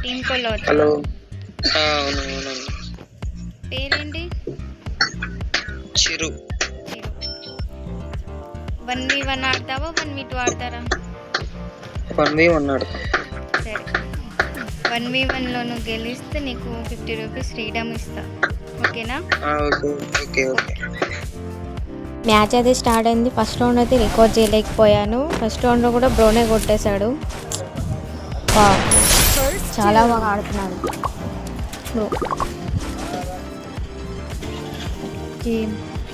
Team call hello. అవుతున్నావు. అవును అవునండి. పేరేంటి? చిరు. 1v1 ఆడతావా 1v2 ఆడతారా? 1v1 ఆడతాం. సరే, 1v1లో నువ్వు గెలిస్తే నీకు 50 రూపీస్ ఫ్రీడమ్ ఇస్తా, ఓకేనా? Okay okay okay. మ్యాచ్ అయితే స్టార్ట్ అయింది. ఫస్ట్ రౌండ్ అయితే రికార్డ్ చేయలేకపోయాను. ఫస్ట్ రౌండ్లో కూడా బ్రోనే కొట్టేశాడు. చాలా బాగా ఆడుతున్నాడు బ్రో.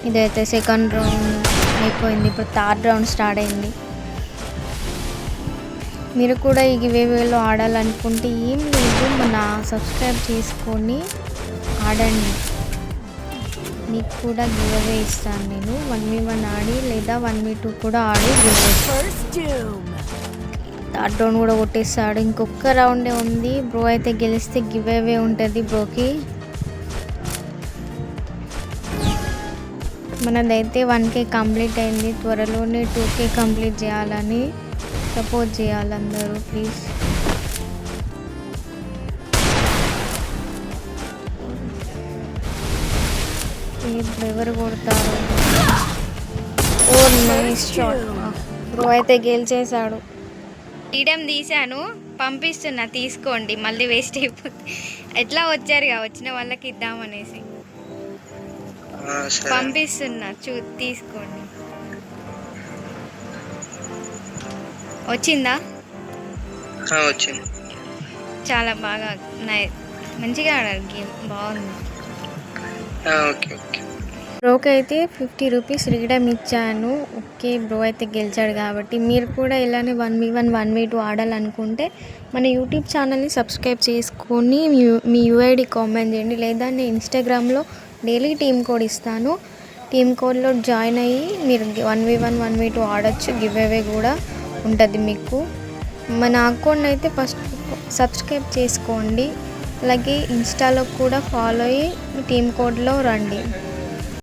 ఇదైతే సెకండ్ రౌండ్ అయిపోయింది. ఇప్పుడు థర్డ్ రౌండ్ స్టార్ట్ అయింది. మీరు కూడా ఈ గివేవేలో ఆడాలనుకుంటే ఏం లేదు, మన సబ్స్క్రైబ్ చేసుకొని ఆడండి. మీకు కూడా గివేవే ఇస్తాను నేను. 1v1 ఆడి లేదా 1v2 కూడా ఆడి గివేవే. థర్డ్ రౌండ్ కూడా కొట్టేస్తాడు. ఇంకొక రౌండే ఉంది. బ్రో అయితే గెలిస్తే గివేవే ఉంటుంది బ్రోకి. మనదైతే 1K కంప్లీట్ అయింది. త్వరలోనే 2K కంప్లీట్ చేయాలని సపోర్ట్ చేయాలి అందరూ ప్లీజ్. ఇప్పుడు ఎవరు కొడతారు? ఓ నైస్ షాట్. బ్రో అయితే గెలిచేశాడు. ఫ్రీడమ్ తీసాను, పంపిస్తున్నా, తీసుకోండి. మళ్ళీ వేస్ట్ అయిపోతుంది. ఎట్లా వచ్చారుగా, వచ్చిన వాళ్ళకి ఇద్దామనేసి సరే. పంపిస్తున్నా, తీసుకోండి. వచ్చిందా? వచ్చింది. చాలా బాగా మంచిగా ఆడారు గేమ్, బాగుంది. Okay okay. బ్రోకి అయితే 50 రూపీస్ ఫ్రీడమ్ ఇచ్చాను. ఓకే, బ్రో అయితే గెలిచాడు కాబట్టి మీరు కూడా ఇలానే 1v1 1v2 ఆడాలనుకుంటే మన యూట్యూబ్ ఛానల్ని సబ్స్క్రైబ్ చేసుకొని మీ యూఐడి కామెంట్ చేయండి. లేదా నేను ఇన్స్టాగ్రామ్లో డైలీ టీమ్ కోడ్ ఇస్తాను. టీమ్ కోడ్లో జాయిన్ అయ్యి మీరు 1v1 1v2 ఆడొచ్చు. గివ్అవే కూడా ఉంటుంది మీకు. మన అకౌంట్ అయితే ఫస్ట్ సబ్స్క్రైబ్ చేసుకోండి. అలాగే ఇన్స్టాలో కూడా ఫాలో అయ్యి టీమ్ కోడ్లో రండి.